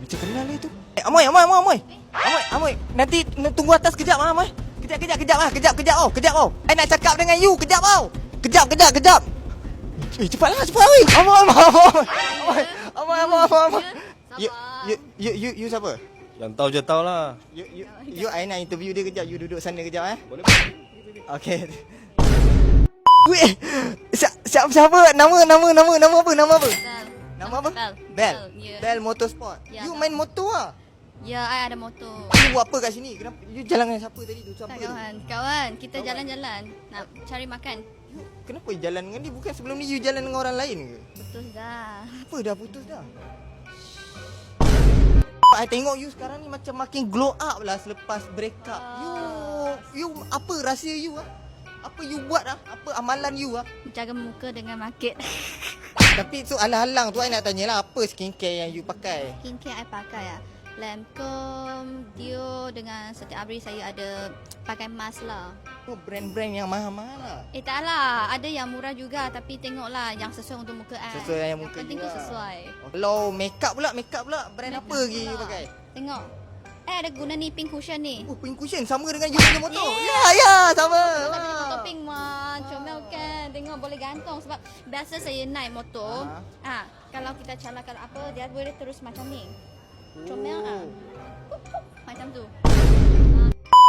Macam kenal lah tu. Amoy. Nanti tunggu atas kejap Amoy. Kejap. I nak cakap dengan you. Kejap. Kejap. Cepatlah weh. Amoy. You siapa? Yang tahu je tahu lah. You I nak interview dia kejap. You duduk sana kejap Boleh. Okay. Weh, siapa? Nama apa? Nama apa? Bel. Ya. Bel Motorsport. Ya, You tak. main motor ah? Ya, I ada motor. You buat apa kat sini? Kenapa you jalan dengan siapa tadi tu? Siapa tu? Kawan, kita jalan-jalan nak cari makan. Kenapa you jalan dengan dia? Bukan sebelum ni you jalan dengan orang lain ke? Betul dah. Apa dah putus dah? I tengok you sekarang ni macam makin glow up lah selepas break up. You apa rahsia you ah? Apa you buat ah? Apa amalan you ah? Jaga muka dengan market. Tapi tu alang-alang tu I nak tanya lah, apa skincare yang you pakai? Skincare I pakai Lancome, Dio, dengan setiap hari saya ada pakai mask lah. Oh, brand-brand yang mahal-mahal lah. Tak lah, ada yang murah juga tapi tengoklah yang sesuai untuk muka I. Sesuai yang muka penting you tu lah. sesuai. Kalau makeup pula brand Makeup apa lagi you pula. pakai? Tengok. Ada guna ni pink cushion ni. Oh, pink cushion sama dengan you punya motor. Ya, sama. Tapi motor pink mah, comel kan. Tengok boleh gantung sebab biasa saya naik motor. Kalau kita calakan apa dia boleh terus macam ni. Comel macam tu.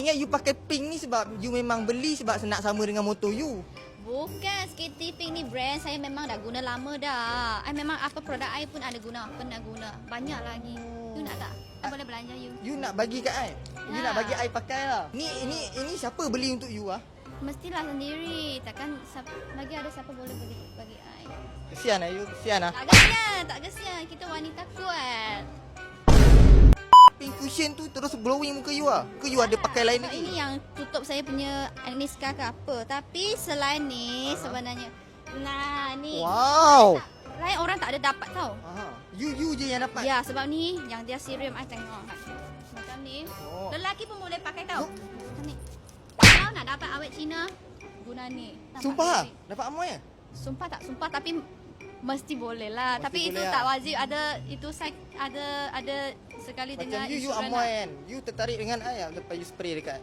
Ingat you pakai pink ni sebab you memang beli sebab nak sama dengan motor you. Bukan, Skitty Pink ni brand saya memang dah guna lama dah. I memang apa produk I pun ada guna, pernah guna. Banyak lagi. You nak tak? I boleh belanja you. You nak bagi kat I? You nak bagi I pakai lah. Ini siapa beli untuk you ah? Mestilah sendiri. Takkan lagi ada siapa boleh bagi I. Kesian lah you, kesian lah. Tak kesian. Kita wanita kuat. Pink cushion tu terus glowing muka you ah? Ke you ada pakai lain Sebab lagi? ini yang tutup saya punya acne scar ke apa. Tapi selain ni sebenarnya ni. Wow. Lain orang tak ada dapat tau. You je yang dapat. Ya, sebab ni yang dia serum I tengok. Macam ni. Oh. Lelaki pun boleh pakai tau. Macam ni. Kalau nak dapat awet Cina, guna ni. Nampak Sumpah? ni? Dapat amoy ah? Sumpah tak sumpah tapi mesti boleh lah. Mesti Tapi itu boleh tak lah. wajib. Ada sekali Macam dengan you insurans amoy lah. kan? You tertarik dengan I lah lepas you spray dekat.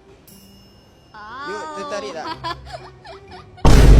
Ah. You tertarik tak?